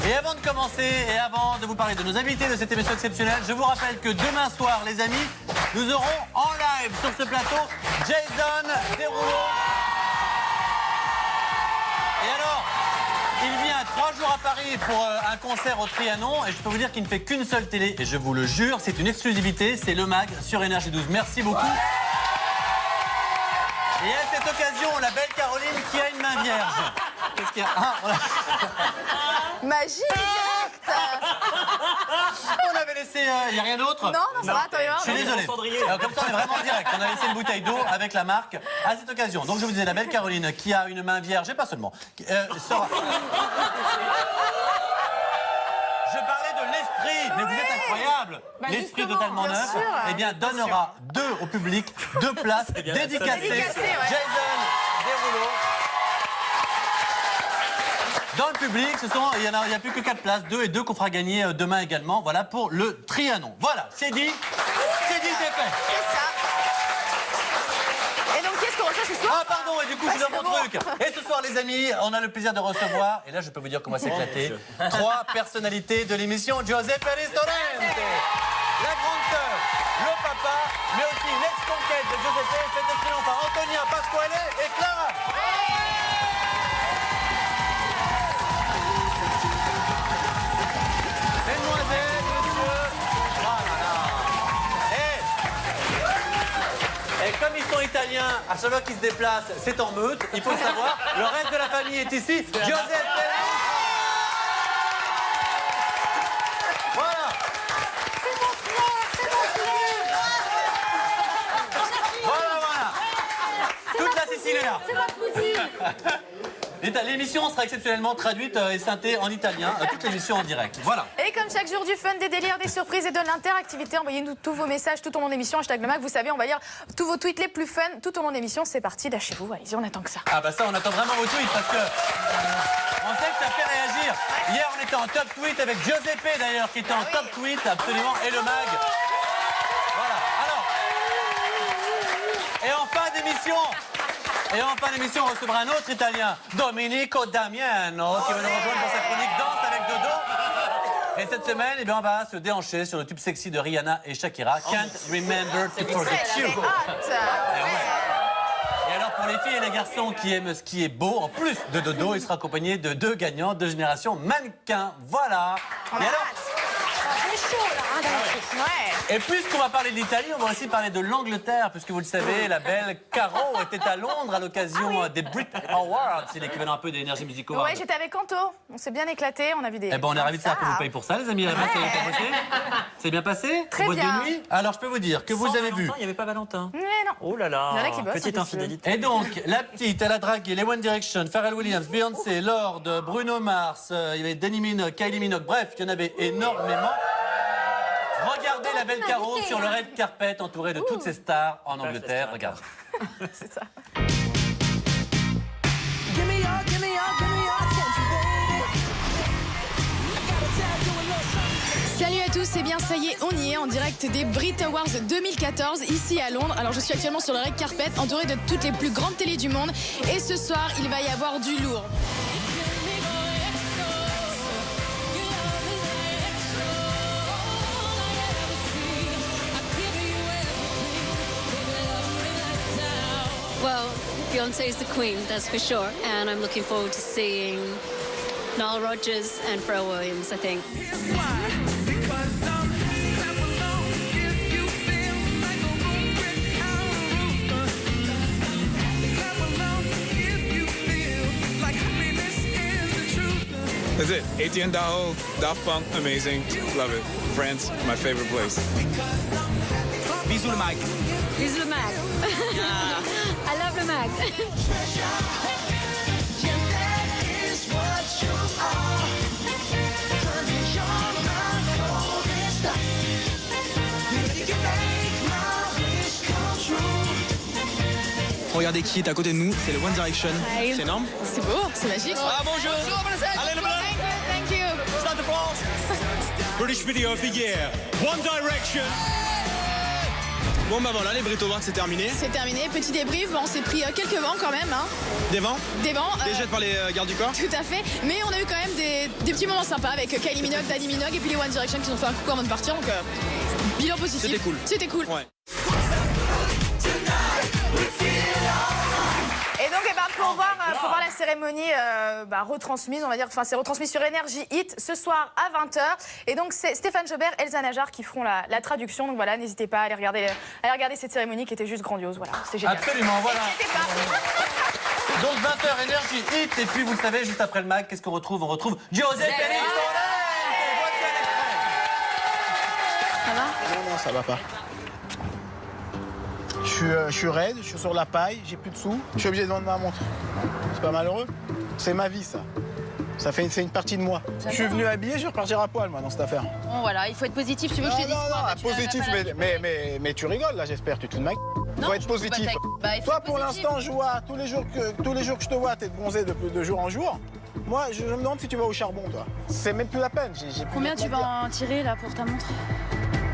Et avant de commencer et avant de vous parler de nos invités de cette émission exceptionnelle, je vous rappelle que demain soir, les amis, nous aurons en live sur ce plateau Jason Derulo. Et alors, il vient 3 jours à Paris pour un concert au Trianon et je peux vous dire qu'il ne fait qu'une seule télé et je vous le jure, c'est une exclusivité, c'est le MAG sur Énergie 12. Merci beaucoup. Et à cette occasion, la belle Caroline qui a une main vierge. Qu'est-ce qu'il y a? Magie directe. On avait laissé... Il n'y a rien d'autre? Non, ça va, toi, je suis désolé. Alors, comme ça, on est vraiment en direct. On a laissé une bouteille d'eau avec la marque à cette occasion. Donc, je vous disais, la belle Caroline qui a une main vierge, et pas seulement, sera... Je parlais de l'esprit, mais vous êtes incroyable. L'esprit totalement neuf, eh bien, donnera 2 au public, 2 places dédicacées. Jason Derulo. Dans le public, il n'y a plus que 4 places, 2 et 2 qu'on fera gagner demain également. Voilà pour le Trianon. Voilà, c'est dit, c'est fait. C'est ça. Et donc, qu'est-ce qu'on reçoit ce soir? Ah, pardon, et du coup, je suis dans mon truc. Et ce soir, les amis, on a le plaisir de recevoir, et là, je peux vous dire qu'on va s'éclater, 3 personnalités de l'émission. Giuseppe Ristorante, la grande sœur, le papa, mais aussi l'ex-conquête de Giuseppe, c'est excellent par Antonia Pasquale et Clara. Mesdemoiselles, messieurs, et comme ils sont italiens, à chaque fois qu'ils se déplacent, c'est en meute, il faut le savoir. Le reste de la famille est ici. Giuseppe. Voilà. C'est mon frère. Voilà. Toute la Sicile est là. C'est ma cousine. L'émission sera exceptionnellement traduite et synthée en italien, toute l'émission en direct. Voilà. Et comme chaque jour, du fun, des délires, des surprises et de l'interactivité, envoyez-nous tous vos messages tout au long de l'émission. # le MAG, vous savez, on va lire tous vos tweets les plus fun tout au long de l'émission. C'est parti, lâchez-vous, allez-y, on attend que ça. Ah bah ça, on attend vraiment vos tweets parce que on sait que ça fait réagir. Hier, on était en top tweet avec Giuseppe d'ailleurs, qui était en top tweet, absolument, et le MAG. Voilà. Alors, et en fin d'émission... on recevra un autre Italien, Domenico Damiano, qui va nous rejoindre pour sa chronique Danse avec Dodo. Et cette semaine, on va se déhancher sur le tube sexy de Rihanna et Shakira, Can't Remember to Forget You. Et alors, pour les filles et les garçons qui aiment ce qui est beau, en plus de Dodo, il sera accompagné de 2 gagnants de Génération Mannequin. Voilà. Et alors, et puisqu'on va parler de l'Italie, on va aussi parler de l'Angleterre, puisque vous le savez, la belle Caro était à Londres à l'occasion des Brit Awards, c'est l'équivalent un peu des Energy Music Awards. Ouais, j'étais avec Anto, on s'est bien éclaté, on a vu des... Eh ben, on est ravis de savoir qu'on vous paye pour ça, les amis. C'est bien passé? Très bien. De nuit. Alors, je peux vous dire que vous avez vu... Il n'y avait pas Valentin. Mais non. Oh là là, Il y en a qui bossent, petite en infidélité. Et donc, la petite, elle a dragué les One Direction, Pharrell Williams, Beyoncé, Lorde, Bruno Mars, il y avait Danny Minogue, Kylie Minogue, bref, il y en avait énormément. Regardez la belle Caro sur le red carpet entourée de toutes ces stars en Angleterre. Regarde. C'est ça. Salut à tous, et bien ça y est, on y est en direct des Brit Awards 2014 ici à Londres. Alors je suis actuellement sur le red carpet entourée de toutes les plus grandes télés du monde et ce soir il va y avoir du lourd. Well, Beyoncé is the queen, that's for sure. And I'm looking forward to seeing Nile Rodgers and Pharrell Williams, I think. That's it. Etienne Daho, Daft Punk, amazing. Love it. France, my favorite place. Bisous le Mag. Bisous le Mag. I love le Mag. Regardez qui est à côté de nous, c'est le One Direction. Hi. C'est énorme. C'est beau, c'est magique. Ah bonjour. Allez le blanc. Thank you. Stade de France. British Video of the Year, One Direction. Bon bah voilà, les Brit Awards c'est terminé. C'est terminé, petit débrief, bon, on s'est pris quelques vents quand même, hein. Des vents. Des vents. Des jets par les gardes du corps. Tout à fait, mais on a eu quand même des petits moments sympas avec Kylie Minogue, Daddy Minogue et puis les One Direction qui nous ont fait un coucou avant de partir, donc bilan positif. C'était cool. C'était cool. Ouais. Et donc, pour voir la cérémonie retransmise, on va dire, enfin, c'est retransmis sur Énergie Hit ce soir à 20h. Et donc, c'est Stéphane Jobert et Elsa Najar qui feront la traduction. Donc voilà, n'hésitez pas à aller regarder cette cérémonie qui était juste grandiose. Voilà, c'est génial. Absolument, voilà. N'hésitez pas. Donc 20h, Énergie Hit. Et puis, vous le savez, juste après le mag, qu'est-ce qu'on retrouve? On retrouve José Pérez. Voici un extrait. Ça va? Non, ça va pas. Je suis raide, je suis sur la paille, j'ai plus de sous, je suis obligé de vendre ma montre. C'est pas malheureux? C'est ma vie, ça. C'est une partie de moi. Je suis venu habillé, je vais repartir à poil, moi, dans cette affaire. Bon, voilà, il faut être positif. Tu veux que je te dise quoi? Positif, mais tu rigoles, là, j'espère, tu te fous de ma gueule. Faut être positif. Toi, pour l'instant, je vois, tous les jours que je te vois, t'es bronzé de jour en jour. Moi, je me demande si tu vas au charbon, toi. C'est même plus la peine. Combien tu vas en tirer, là, pour ta montre?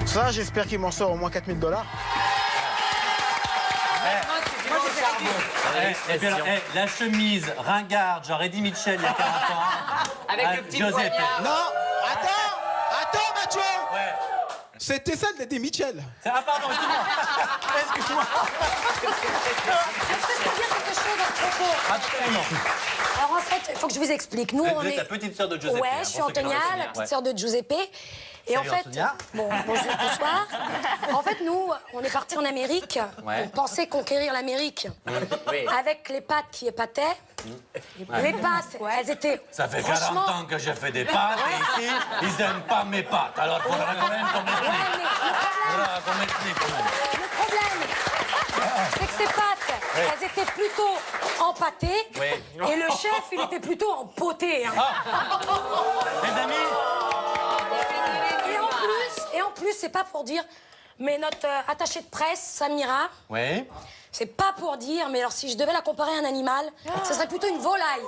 Ça, j'espère qu'il m'en sort au moins 4 000 $. Et puis alors, la chemise ringarde, genre Eddie Mitchell il y a 40 ans. Avec le petit José poignard. Non, attends, Mathieu. Ouais. C'était ça de l'Eddie Mitchell. Ah pardon, excuse-moi. Excuse-moi. Est-ce que je peux dire quelque chose à ce propos? Absolument. Alors en fait, il faut que je vous explique. Nous, Vous êtes la petite sœur de Giuseppe. Ouais, je suis Antonia, la petite sœur de Giuseppe. Et en Salut, fait, Antonia. bonsoir. En fait, nous, on est partis en Amérique. Ouais. On pensait conquérir l'Amérique. Oui. Avec les pâtes qui épataient. Les pâtes, elles étaient. Ça fait 40 franchement, ans que je fais des pâtes et ici, ils aiment pas mes pâtes. Alors il faudra quand même qu'on m'explique. Ouais, mais Faudra qu'on m'explique quand même. le problème, c'est que ces pâtes, elles étaient plutôt empâtées. Oui. Et le chef, il était plutôt empoté. Hein. Les amis, Et en plus, c'est pas pour dire, mais notre attaché de presse, Samira, oui. c'est pas pour dire, mais alors si je devais la comparer à un animal, ce serait plutôt une volaille.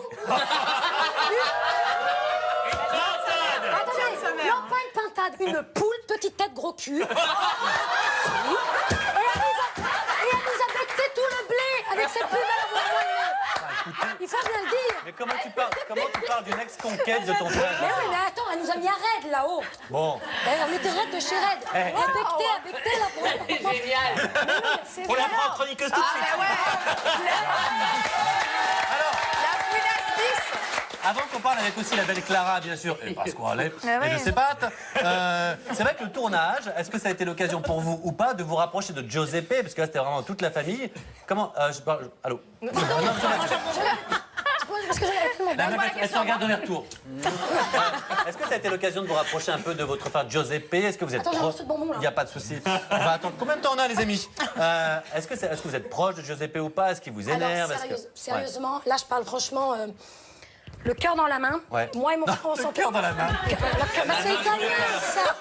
Attendez, non, pas une pintade, une poule, petite tête, gros cul. Et elle nous a becté tout le blé avec cette plus belle voix. Il faut bien le dire. Mais comment tu parles d'une ex-conquête de ton frère? Mais oui, mais attends, elle nous a mis à raid là-haut. Bon. On était raid de chez raid. Becté là pour. Génial. On la prend en chroniqueuse tout de suite. Alors, La fouinasse 10. avant qu'on parle avec aussi la belle Clara, bien sûr, et Pasquale, et de ses pattes, c'est vrai que le tournage, est-ce que ça a été l'occasion pour vous ou pas de vous rapprocher de Giuseppe? Parce que là, c'était vraiment toute la famille. Comment allô? Parce que j'avais mon La meuf, elle se regarde dans les retours. Est-ce que ça a été l'occasion de vous rapprocher un peu de votre frère Giuseppe? Est-ce que vous êtes Attends, j'ai un proche? morceau de bonbon, là. Il n'y a pas de souci. On va attendre. Combien de temps on a, les amis? Est-ce que vous êtes proche de Giuseppe ou pas? Est-ce qu'il vous énerve? Alors, sérieusement, là, je parle franchement, le cœur dans la main. Ouais. Moi et mon frère, on s'en Le cœur dans la main. c'est italien, ça.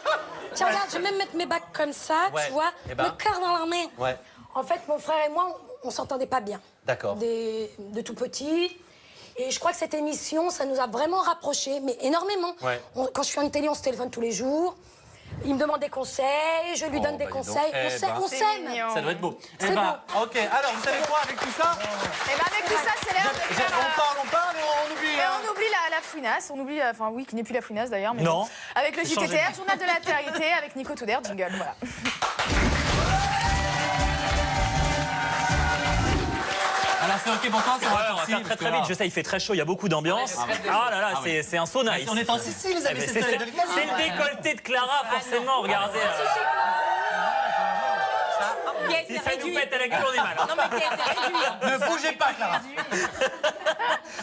Tiens, regarde, je vais même mettre mes bacs comme ça, Ouais. tu vois. Eh ben. Le cœur dans la main. Ouais. En fait, mon frère et moi, on s'entendait pas bien. D'accord. De tout petit. Et je crois que cette émission, ça nous a vraiment rapprochés, mais énormément. Ouais. Quand je suis en télé, on se téléphone tous les jours. Il me demande des conseils, je lui donne des bah, dis donc. conseils. Eh ben. On C'est s'aime. mignon. Ça doit être beau. C'est Ok, alors vous savez quoi avec tout ça? Et ben avec tout ça, c'est l'heure de faire. On parle et on oublie. Et on oublie la fouinasse, on oublie, enfin oui, qui n'est plus la fouinasse d'ailleurs. Mais Non. bon. Avec le Changez. JTTR, journal de la télé avec Nico Touder, jingle, voilà. Alors c'est ok pour toi, c'est Ouais, on va faire très vite. Je sais, il fait très chaud, il y a beaucoup d'ambiance. Ah là là, c'est un sauna ici. On est en Sicile, les amis. C'est le décolleté de Clara, forcément, regardez. Si ça nous pète à la gueule, on est mal. Non, mais qui a été réduit. Ne bougez pas, Clara.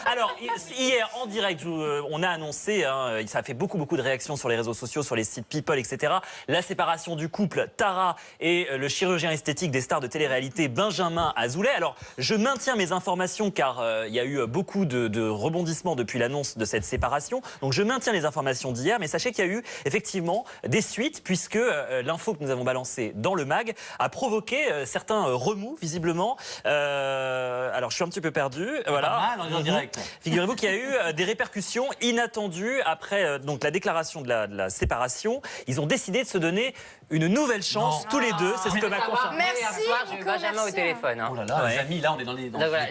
Alors, hier, en direct, on a annoncé, hein, ça a fait beaucoup de réactions sur les réseaux sociaux, sur les sites People, etc. La séparation du couple Tara et le chirurgien esthétique des stars de télé-réalité Benjamin Azoulay. Alors, je maintiens mes informations car il y a eu beaucoup de rebondissements depuis l'annonce de cette séparation. Donc, je maintiens les informations d'hier, mais sachez qu'il y a eu effectivement des suites puisque l'info que nous avons balancée dans le mag a provoqué et certains remous, visiblement. Alors, je suis un petit peu perdu. Voilà. Pas mal, on est en direct. Figurez-vous qu'il y a eu des répercussions inattendues après donc, la déclaration de la séparation. Ils ont décidé de se donner une nouvelle chance, tous les deux. C'est ce que m'a confirmé. Merci. Hier soir, j'ai eu Benjamin au téléphone. Hein. Oh là là, les amis, là, on est dans les... Donc voilà,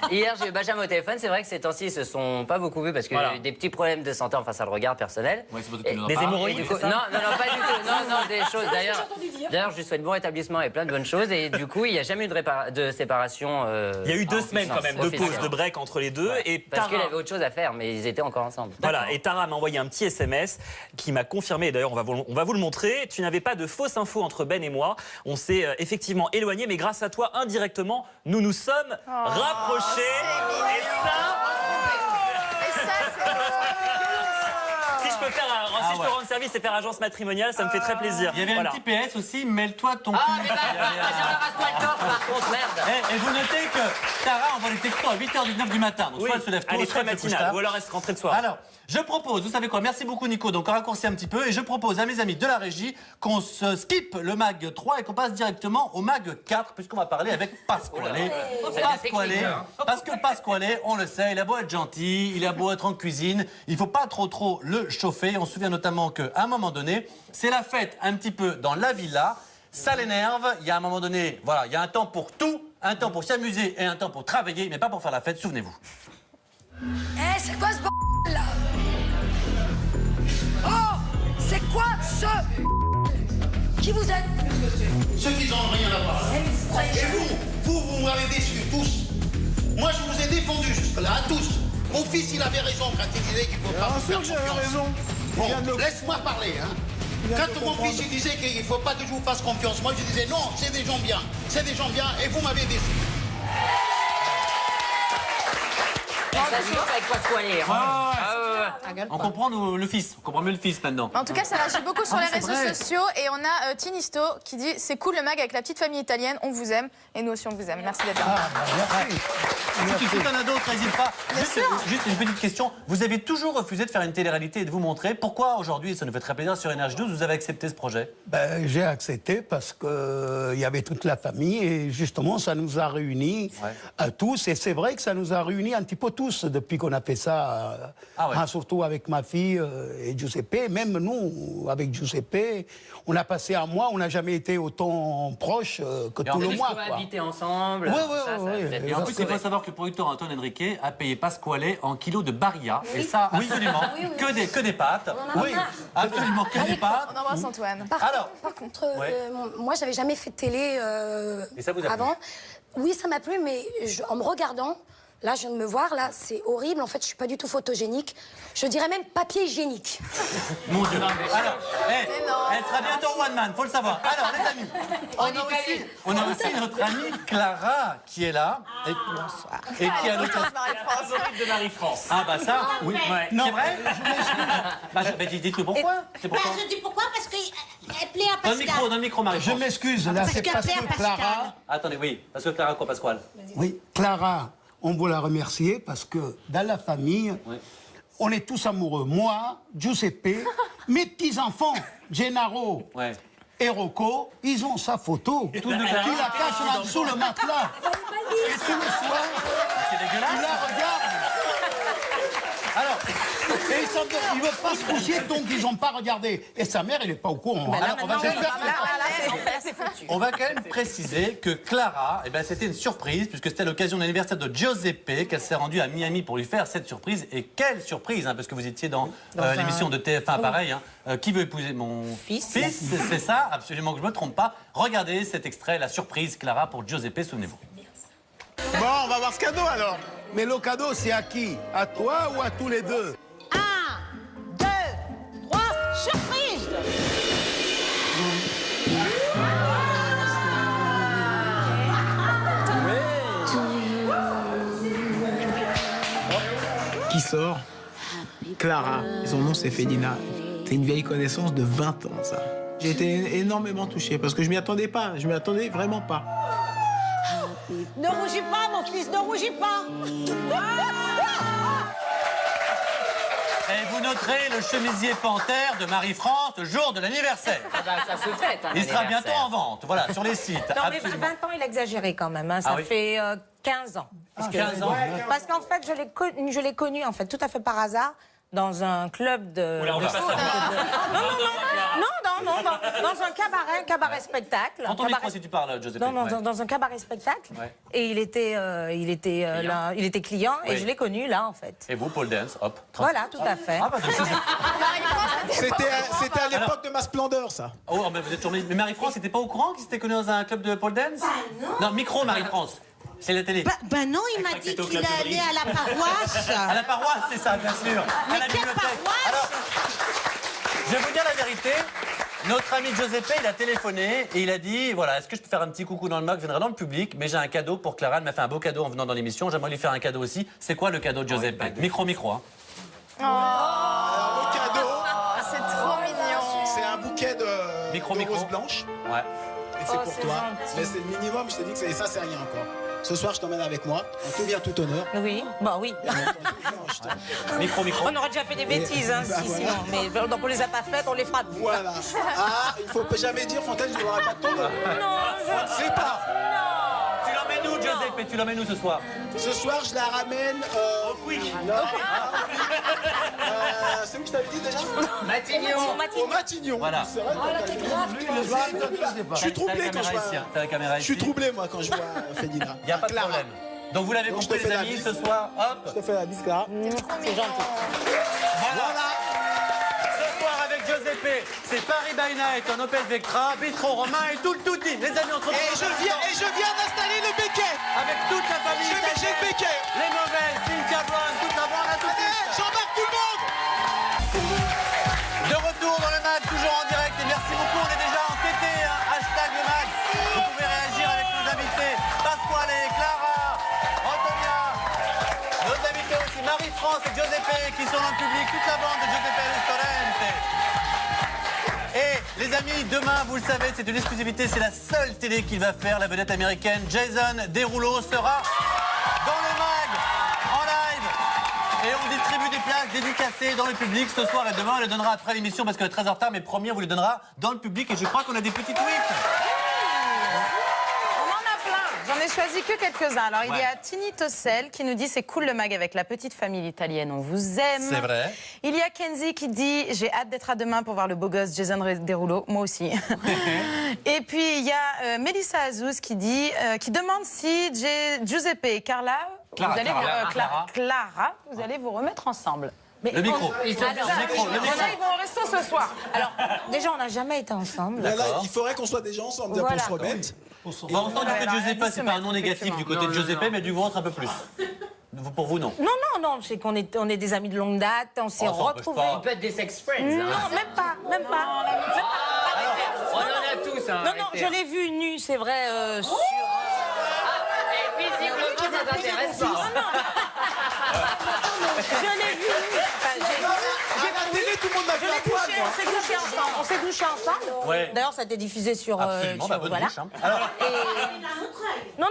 hier, j'ai eu Benjamin au téléphone. C'est vrai que ces temps-ci, ils se sont pas beaucoup vus parce qu'il y a eu des petits problèmes de santé, enfin, ça le regarde personnel. Ouais, c'est pour ça que tu nous en Des parles. hémorroïdes, Du coup, c'est ça non, pas du tout. Non, des choses. D'ailleurs, je lui souhaite bon rétablissement et plein de bonnes choses. Et du coup, il n'y a jamais eu de séparation. Il y a eu 2 semaines quand même de pause, de break entre les deux. Et parce qu'il avait autre chose à faire, mais ils étaient encore ensemble. Voilà, et Tara m'a envoyé un petit SMS qui m'a confirmé, d'ailleurs on va vous le montrer, tu n'avais pas de fausses infos entre Ben et moi, on s'est effectivement éloignés, mais grâce à toi, indirectement, nous nous sommes rapprochés. Et ça, si je peux faire si je peux rendre service et faire agence matrimoniale, ça me fait très plaisir. Il y avait un petit PS aussi, mêle-toi de ton cul. Mais rase-toi le torse, par contre, merde. Et vous notez que Tara envoie des textos à 8h19 du matin. Donc Oui, soit elle se lève tôt, elle est soit très elle se couche matinale, tard. ou alors elle se rentrée de soir. Alors, je propose, vous savez quoi, merci beaucoup Nico, donc on raccourcit un petit peu, et je propose à mes amis de la régie qu'on se skip le mag 3 et qu'on passe directement au mag 4, puisqu'on va parler avec Pasquale. Parce que Pasquale, on le sait, il a beau être gentil, il a beau être en cuisine, il faut pas trop le chauffer. On se souvient notamment qu'à un moment donné, c'est la fête un petit peu dans la villa, ça l'énerve, il y a un moment donné, voilà, il y a un temps pour tout, un temps pour s'amuser et un temps pour travailler, mais pas pour faire la fête, souvenez-vous. Eh, c'est quoi ce b****, là? Oh, c'est quoi ce qui vous êtes? Ceux qui n'ont rien à voir. Et vous m'avez déçu, tous. Moi, je vous ai défendu jusque-là, à tous. Mon fils, il avait raison quand il disait qu'il ne faut pas vous faire confiance. raison. Bon, laisse-moi parler, hein. Quand mon fils il disait qu'il ne faut pas que je vous fasse confiance, moi je disais non, c'est des gens bien. C'est des gens bien et vous m'avez déçu. Ça chauffe avec Pasquale. On comprend le fils, on comprend mieux le fils maintenant. En tout cas, ça réagit beaucoup sur les c'est réseaux vrai. sociaux. Et on a Tinisto qui dit c'est cool le mag avec la petite famille italienne, on vous aime. Et nous aussi, on vous aime. Merci d'être là. Si tu en as d'autres, n'hésite pas. Juste une petite question. Vous avez toujours refusé de faire une télé-réalité et de vous montrer. Pourquoi aujourd'hui, ça nous fait très plaisir sur Énergie 12, vous avez accepté ce projet? J'ai accepté parce qu'il y avait toute la famille et justement, ça nous a réunis à tous. Et c'est vrai que ça nous a réunis un petit peu tous depuis qu'on a fait ça, surtout avec ma fille et Giuseppe. Même nous, avec Giuseppe, on a passé un mois, on n'a jamais été autant proches que tout le mois. On a habité ensemble. Et en plus, il faut savoir que le producteur Antoine Henriquet a payé Pasquale en kilos de barilla. Et ça, absolument, que des pâtes. Absolument, que des pâtes. On embrasse Antoine. Par contre, moi, j'avais jamais fait de télé Et ça vous a plu? avant. Oui, ça m'a plu, mais en me regardant, là, je viens de me voir, là, c'est horrible. En fait, je suis pas du tout photogénique. Je dirais même papier hygiénique. Mon Dieu. Alors, elle sera bientôt one man, faut le savoir. Alors, les amis, on a aussi notre amie Clara qui est là. Et qui a notre favorite de Marie-France. Ah bah ça, oui. C'est vrai? Dites-le pourquoi. Je dis pourquoi, parce qu'elle plaît à Pascal. Dans le micro, Marie-France. Je m'excuse, là, c'est parce que Clara... Attendez, oui, parce que Clara quoi, Pasquale? Oui, Clara, on veut la remercier parce que dans la famille, on est tous amoureux. Moi, Giuseppe, mes petits-enfants, Gennaro et Rocco, ils ont sa photo. Qui la cache là sous le matelas. Et tous les soirs, ils la regardent. Alors, et ils ne veulent pas se coucher, donc ils n'ont pas regardé. Et sa mère, elle n'est pas au courant. Alors, on va quand même préciser que Clara, c'était une surprise, puisque c'était à l'occasion de l'anniversaire de Giuseppe qu'elle s'est rendue à Miami pour lui faire cette surprise. Et quelle surprise, parce que vous étiez dans l'émission de TF1, pareil. Qui veut épouser mon fils? C'est ça, absolument que je ne me trompe pas. Regardez cet extrait, la surprise Clara pour Giuseppe, souvenez-vous. Bon, on va voir ce cadeau alors. Mais le cadeau, c'est à qui? À toi ou à tous les deux? 1, 2, 3, surprise! Qui sort? Clara. Et son nom, c'est Félina. C'est une vieille connaissance de 20 ans, ça. J'ai été énormément touché parce que je m'y attendais pas. Je m'y attendais vraiment pas. Ne rougis pas, mon fils, ne rougis pas! Et vous noterez le chemisier panthère de Marie-France le jour de l'anniversaire. Ah bah, ça se fête. Il sera bientôt en vente, voilà, sur les sites. Non, mais Absolument. 20 ans, il a exagéré quand même. Hein. Ça fait 15 ans. Parce 15 ans. Parce qu'en fait, je l'ai connu en fait, tout à fait par hasard dans un club de... Oula, on va pas savoir. Non, dans un cabaret spectacle. Prends ton micro si tu parles, Giuseppe. Dans un cabaret spectacle. Ouais. Et il était là, il était client et Oui. je l'ai connu là en fait. Et vous, pole dance, hop. Voilà, tout à fait. Ah, bah, C'était à l'époque de ma splendeur, ça. Oh, mais vous êtes tourné. Mais Marie-France n'était pas au courant qu'il s'était connu dans un club de pole dance? Non, micro, Marie-France. C'est la télé. Bah non, il m'a dit qu'il allait à la paroisse. À la paroisse, c'est ça, bien sûr. Mais à la quelle bibliothèque. paroisse? Alors, je vais vous dire la vérité. Notre ami Giuseppe, il a téléphoné et il a dit, voilà, est-ce que je peux faire un petit coucou dans le mag? Je viendrai dans le public, mais j'ai un cadeau pour Clara. Elle m'a fait un beau cadeau en venant dans l'émission. J'aimerais lui faire un cadeau aussi. C'est quoi le cadeau de Giuseppe? Micro, hein. Alors, le cadeau, C'est trop mignon. c'est un bouquet de roses blanches. Ouais. Et c'est pour toi. Mais c'est le minimum, je t'ai dit que ça, c'est rien encore. Ce soir, je t'emmène avec moi. En tout bien, tout honneur. Oui, bah oui. Micro. On aurait déjà fait des bêtises, hein, Bah, si, voilà. sinon. Mais donc on les a pas faites, on les fera. Voilà. Ah, il faut jamais dire, Fontaine, je n'aurai pas de ton. Non, On ne sait pas. Tu l'emmènes où, Giuseppe? Tu l'emmènes où ce soir? Ce soir, je la ramène au Quick. C'est où je t'avais dit déjà? Matignon. Au Matignon. Voilà. C'est vrai. Je suis troublé quand je vois. T'as la caméra Je ici. suis troublé, moi, quand je vois Fédina. Il n'y a pas de problème. Donc vous l'avez Donc, je compris, te fais les la amis, bise. ce soir, hop. Je te fais la bise, Clara. c'est gentil. Voilà. Ce soir avec Giuseppe, c'est Paris by Night en Opel Vectra, Bistro Romain et tout le touti. Les amis, on se retrouve. Et je viens d'installer le béquet. Avec toute la famille. J'ai le béquet. Les mauvaises, Cynthia Brown, toute la bande, à tout de suite. J'embarque tout le monde. De retour dans le mag, toujours en direct. Et merci beaucoup, on est déjà en TT, hein. Hashtag le mag. Vous pouvez réagir avec nos invités. Pasquale, Clara, Antonia. Nos invités aussi, Marie-France et Giuseppe qui sont dans le public. Toute la bande de Giuseppe Ristorante. Et les amis, demain, vous le savez, c'est une exclusivité. C'est la seule télé qu'il va faire. La vedette américaine Jason Derulo sera dans le mag, en live. Et on distribue des places dédicacées dans le public ce soir et demain. On les donnera après l'émission parce qu'elle est très en retard. Mais promis, on vous les donnera dans le public. Et je crois qu'on a des petits tweets. On en a plein. J'en ai choisi que quelques-uns. Alors, il y a Ouais. Tini Tossel qui nous dit c'est cool le mag avec la petite famille italienne. On vous aime. C'est vrai. Il y a Kenzie qui dit j'ai hâte d'être à demain pour voir le beau gosse Jason Derulo. Moi aussi. Et puis, il y a Mélissa Azouz qui dit qui demande si Giuseppe et Clara, Clara, vous allez Clara. vous allez vous remettre ensemble. Mais Le micro. Ils sont Alors, déjà- le micro. ils vont au resto ce soir. Alors, déjà, on n'a jamais été ensemble. Là, il faudrait qu'on soit déjà ensemble pour Voilà. se remettre. Bon, on sent du côté de Giuseppe, c'est pas un nom négatif du côté de Giuseppe, mais du vôtre un peu plus. Pour vous, non. Non, c'est qu'on est, on est des amis de longue date, on s'est Oh, ça empêche retrouvés. pas. On peut être des sex friends. Non, hein. même pas. On en a tous. Hein, Non, arrêtez. je l'ai vu nu, c'est vrai, sur... Et visiblement, ça t'intéresse pas. Je l'ai vu nu. Enfin, À la télé, tout le monde m'a je vu à l'ai poil, couché, moi. on s'est couché ensemble. On s'est couché ensemble. Ouais. D'ailleurs, ça a été diffusé sur... Absolument, bah, bonne voilà. bouche, hein. Alors, Non,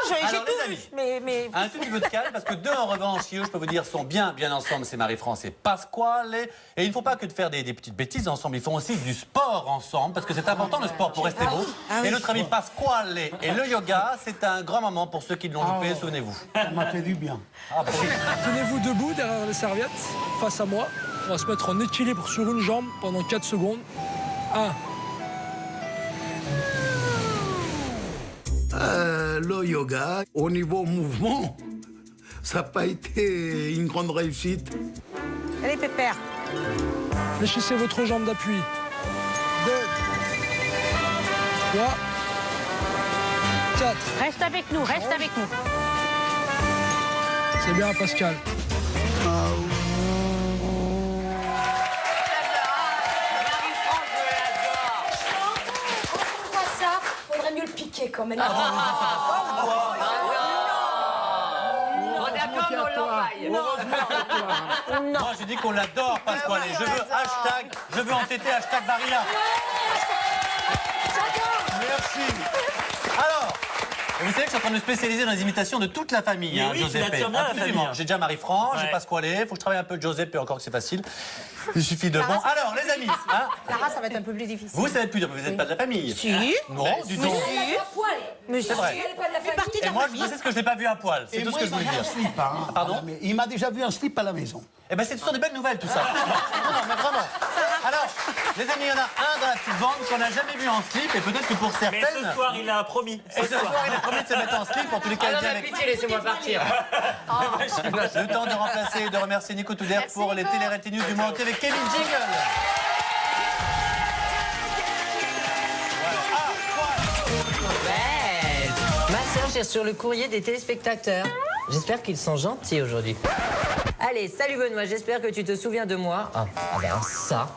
j'ai Alors, tout les vu. amis. Mais... un tout petit peu de calme, parce que deux, en revanche, qui, eux, je peux vous dire, sont bien ensemble. C'est Marie-France et Pasquale. Et il ne faut pas que de faire des petites bêtises ensemble. Ils font aussi du sport ensemble, parce que c'est important, le sport, pour rester beau. Et notre ami Pasquale et le yoga, c'est un grand moment pour ceux qui l'ont loupé, souvenez-vous. Ça m'a fait du bien. Tenez-vous debout derrière les serviettes, face à moi. On va se mettre en équilibre sur une jambe pendant 4 secondes. 1. Le yoga, au niveau mouvement, ça n'a pas été une grande réussite. Allez, Pépère. Fléchissez votre jambe d'appui. 2. 3. 4. Reste avec nous, reste avec nous. C'est bien, Pascal. On voit ça, faudrait mieux le piquer quand même. On est d'accord, mais on l'envoie. Moi, je dis qu'on l'adore, Pasquale. Je veux entêter hashtag Barilla. Merci. Alors, Et vous savez que je suis en train de me spécialiser dans les imitations de toute la famille, Mais hein, oui, tu Giuseppe. l'attires bien, la Absolument. famille, hein. J'ai déjà Marie-France, j'ai Ouais. Pasquale, faut que je travaille un peu de Giuseppe, encore que c'est facile. Il suffit de bon. Alors, les amis, hein, Clara, ça va être un peu plus difficile. vous, ça va être plus dur, mais vous n'êtes pas de la famille. Si. Non, du tout. Mais C'est vrai. Et moi, je sais ce que je n'ai pas vu à poil. C'est Et tout moi, ce que je il voulais m'a dire. vu un slip, hein. Pardon? Mais il m'a déjà vu un slip à la maison. Eh ben, c'est toujours des belles nouvelles, tout ça. Non, mais vraiment. Alors, les amis, il y en a un dans la petite bande qu'on n'a jamais vu en slip, et peut-être que pour certaines... Mais ce soir, il a promis. Et ce soir, il a promis de se mettre en slip, en tous les cas, Ah non, il vient mais avec... pitié, laissez-moi partir. Le temps de remplacer et de remercier Nico Touder pour les télé-réalités news du mois entier avec Kevin Jingle. Ma sœur cherche sur le courrier des téléspectateurs. J'espère qu'ils sont gentils aujourd'hui. Allez, salut Benoît, j'espère que tu te souviens de moi. Ah ben ça,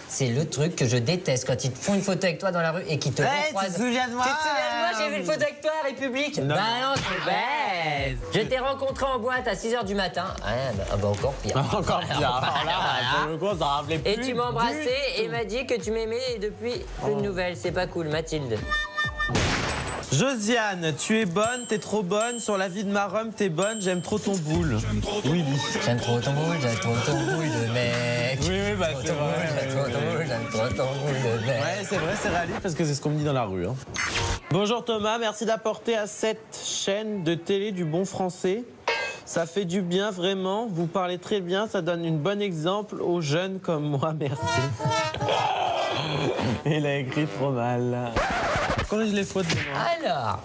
c'est le truc que je déteste quand ils te font une photo avec toi dans la rue et qu'ils te recroisent. Tu te souviens de moi? Tu te souviens de moi? J'ai vu une photo avec toi à République. Non. Bah non, tu baise. Je t'ai rencontré en boîte à 6h du matin. Bah encore pire. Encore pire. Alors là, pour le coup, ça rappelait plus. Et tu m'as embrassé et m'a dit que tu m'aimais et depuis, plus de nouvelles. C'est pas cool, Mathilde. Josiane, tu es bonne, t'es trop bonne. Sur la vie de ma rhum, t'es bonne, j'aime trop ton boule. Oui, j'aime trop ton boule, j'aime trop ton boule de mec. Oui, bah c'est vrai. J'aime trop ton boule, j'aime trop ton boule de mec. Ouais, c'est vrai, c'est réaliste parce que c'est ce qu'on me dit dans la rue. Hein. Bonjour Thomas, merci d'apporter à cette chaîne de télé du bon français. Ça fait du bien, vraiment. Vous parlez très bien, ça donne une bonne exemple aux jeunes comme moi, merci. Il a écrit trop mal. Corrige les fautes de moi.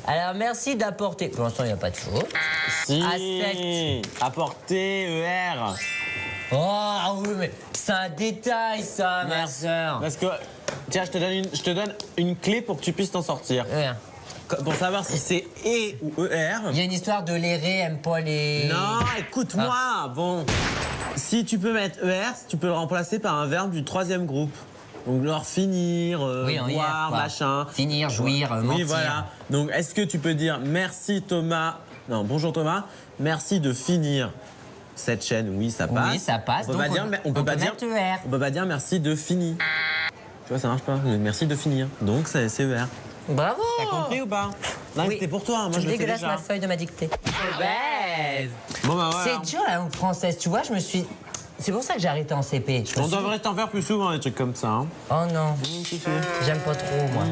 Alors merci d'apporter. Pour l'instant, il n'y a pas de faute. Si. À apporter ER. Oh oui, mais c'est un détail, ça, ma sœur. Parce que, tiens, je te donne une clé pour que tu puisses t'en sortir. Pour savoir si c'est E ou ER. Il y a une histoire de l'éré, aime pas les... Non, écoute-moi. Bon, si tu peux mettre ER, tu peux le remplacer par un verbe du troisième groupe. Donc, genre finir, boire, machin. Finir, jouir, mentir. Oui, voilà. Donc, est-ce que tu peux dire merci Thomas? Non, bonjour Thomas. Merci de finir cette chaîne. Oui, ça passe. Oui, ça passe. On peut pas dire merci de finir. Tu vois, ça marche pas. Merci de finir. Donc, c'est ER. Bravo. T'as compris ou pas? Non, Oui. c'était pour toi. Moi, je le fais dégueulasse déjà. ma feuille de ma dictée. Bon, bah, voilà. C'est dur la langue française, tu vois, je me suis... C'est pour ça que j'ai arrêté en CP. On devrait t'en faire plus souvent, des trucs comme ça. Hein. Oh non. J'aime pas trop, moi.